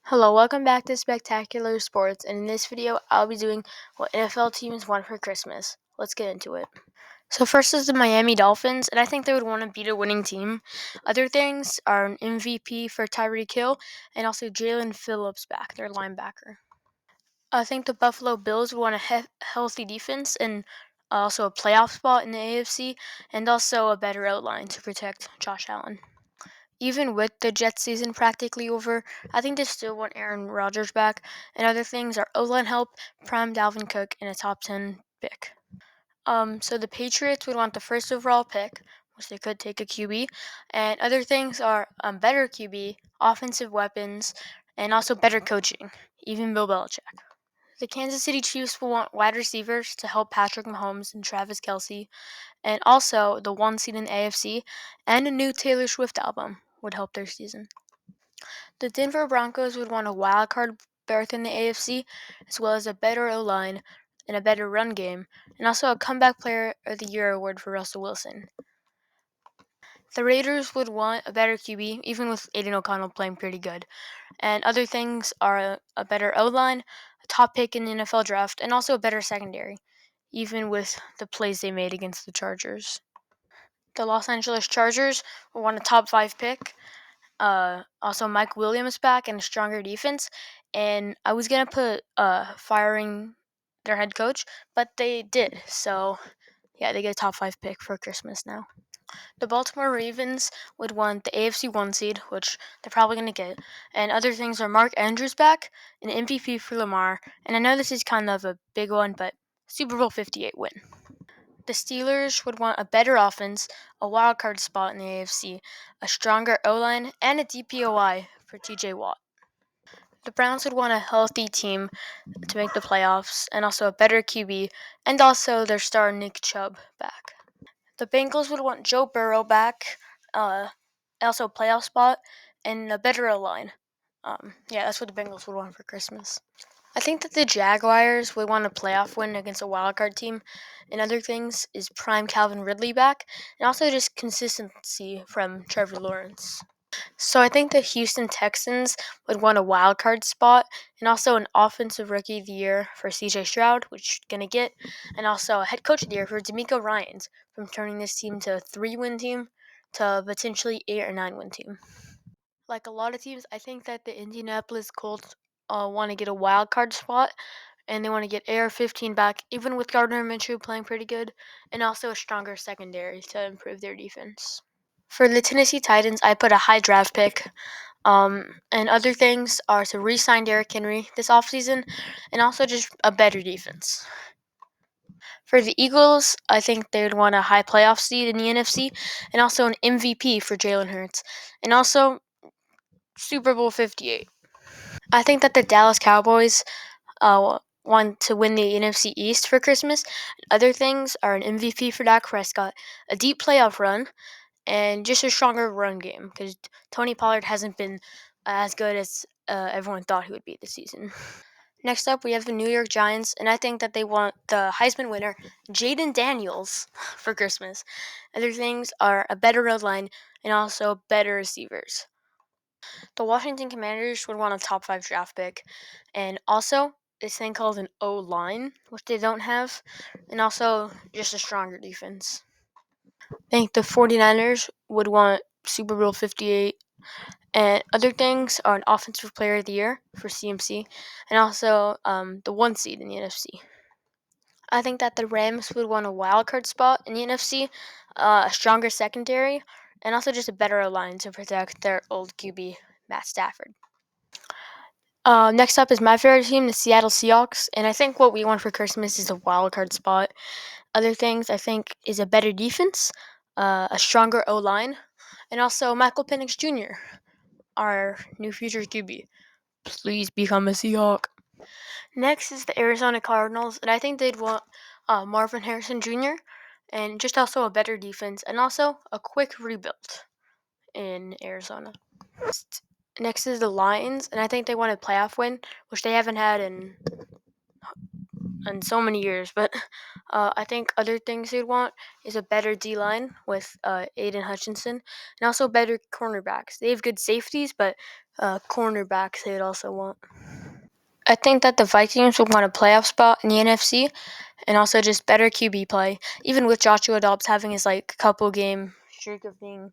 Hello, welcome back to Spectacular Sports, and in this video, I'll be doing what NFL teams want for Christmas. Let's get into it. So first is the Miami Dolphins, and I think they would want to beat a winning team. Other things are an MVP for Tyreek Hill, and also Jalen Phillips back, their linebacker. I think the Buffalo Bills would want a healthy defense and also a playoff spot in the AFC, and also a better outline to protect Josh Allen. Even with the Jets season practically over, I think they still want Aaron Rodgers back, and other things are O-line help, prime Dalvin Cook, and a top 10 pick. So the Patriots would want the first overall pick, which they could take a QB, and other things are better QB, offensive weapons, and also better coaching, even Bill Belichick. The Kansas City Chiefs will want wide receivers to help Patrick Mahomes and Travis Kelce, and also the one seed in the AFC, and a new Taylor Swift album would help their season. The Denver Broncos would want a wild card berth in the AFC, as well as a better O-line and a better run game, and also a comeback player of the year award for Russell Wilson. The Raiders would want a better QB, even with Aiden O'Connell playing pretty good. And other things are a better O-line, a top pick in the NFL draft, and also a better secondary, even with the plays they made against the Chargers. The Los Angeles Chargers will want a top 5 pick. Also, Mike Williams back and a stronger defense. And I was going to put firing their head coach, but they did. So, yeah, they get a top 5 pick for Christmas now. The Baltimore Ravens would want the AFC 1 seed, which they're probably going to get. And other things are Mark Andrews back, an MVP for Lamar. And I know this is kind of a big one, but Super Bowl 58 win. The Steelers would want a better offense, a wild card spot in the AFC, a stronger O-line, and a DPOY for TJ Watt. The Browns would want a healthy team to make the playoffs, and also a better QB, and also their star Nick Chubb back. The Bengals would want Joe Burrow back, also a playoff spot, and a better O-line. That's what the Bengals would want for Christmas. I think that the Jaguars would want a playoff win against a wildcard team, and other things is prime Calvin Ridley back, and also just consistency from Trevor Lawrence. So I think the Houston Texans would want a wildcard spot, and also an offensive rookie of the year for CJ Stroud, which you're gonna get, and also a head coach of the year for DeMeco Ryans from turning this team to a 3-win team to potentially 8 or 9-win team. Like a lot of teams, I think that the Indianapolis Colts want to get a wild card spot, and they want to get AR-15 back, even with Gardner Minshew playing pretty good, and also a stronger secondary to improve their defense. For the Tennessee Titans, I put a high draft pick, and other things are to re-sign Derrick Henry this offseason, and also just a better defense. For the Eagles, I think they would want a high playoff seed in the NFC, and also an MVP for Jalen Hurts, and also Super Bowl 58. I think that the Dallas Cowboys want to win the NFC East for Christmas. Other things are an MVP for Dak Prescott, a deep playoff run, and just a stronger run game because Tony Pollard hasn't been as good as everyone thought he would be this season. Next up, we have the New York Giants, and I think that they want the Heisman winner, Jaden Daniels, for Christmas. Other things are a better road line and also better receivers. The Washington Commanders would want a top 5 draft pick, and also this thing called an O-line, which they don't have, and also just a stronger defense. I think the 49ers would want Super Bowl 58, and other things are an offensive player of the year for CMC, and also the 1 seed in the NFC. I think that the Rams would want a wild card spot in the NFC, a stronger secondary, and also just a better O-line to protect their old QB, Matt Stafford. Next up is my favorite team, the Seattle Seahawks, and I think what we want for Christmas is a wild card spot. Other things I think is a better defense, a stronger O-line, and also Michael Penix Jr., our new future QB. Please become a Seahawk. Next is the Arizona Cardinals, and I think they'd want Marvin Harrison Jr., and just also a better defense, and also a quick rebuild in Arizona. Next is the Lions, and I think they want a playoff win, which they haven't had in so many years. But I think other things they'd want is a better D-line with Aiden Hutchinson, and also better cornerbacks. They have good safeties, but cornerbacks they would also want. I think that the Vikings would want a playoff spot in the NFC and also just better QB play, even with Joshua Dobbs having his couple game streak of being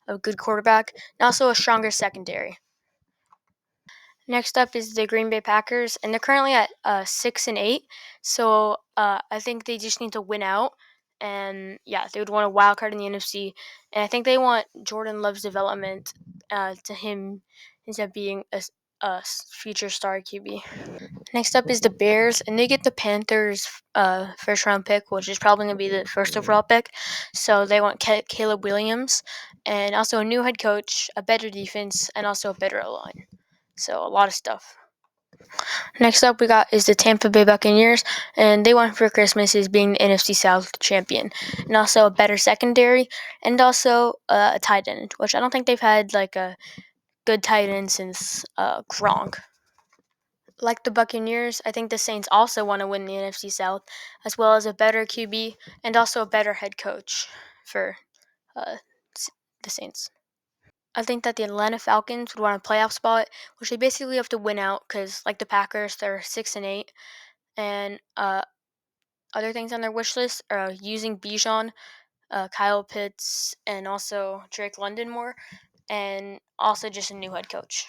a good quarterback, and also a stronger secondary. Next up is the Green Bay Packers, and they're currently at 6-8. So I think they just need to win out, and they would want a wild card in the NFC. And I think they want Jordan Love's development to him instead of being a future star QB. Next up is the Bears, and they get the Panthers' first round pick, which is probably going to be the first overall pick. So they want Caleb Williams, and also a new head coach, a better defense, and also a better O-line. So a lot of stuff. Next up we got is the Tampa Bay Buccaneers, and they want for Christmas is being the NFC South champion, and also a better secondary, and also a tight end, which I don't think they've had a good tight end since Gronk. Like the Buccaneers, I think the Saints also want to win the NFC South, as well as a better QB and also a better head coach for the Saints. I think that the Atlanta Falcons would want a playoff spot, which they basically have to win out because, like the Packers, they're 6-8, and other things on their wish list are using Bijan, Kyle Pitts, and also Drake London more, and also just a new head coach.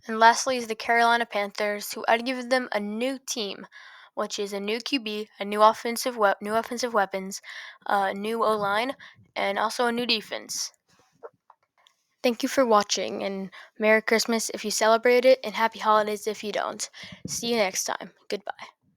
And lastly is the Carolina Panthers, who I'd give them a new team, which is a new QB, a new offensive weapons, a new O-line, and also a new defense. Thank you for watching, and Merry Christmas if you celebrate it, and Happy Holidays if you don't. See you next time. Goodbye.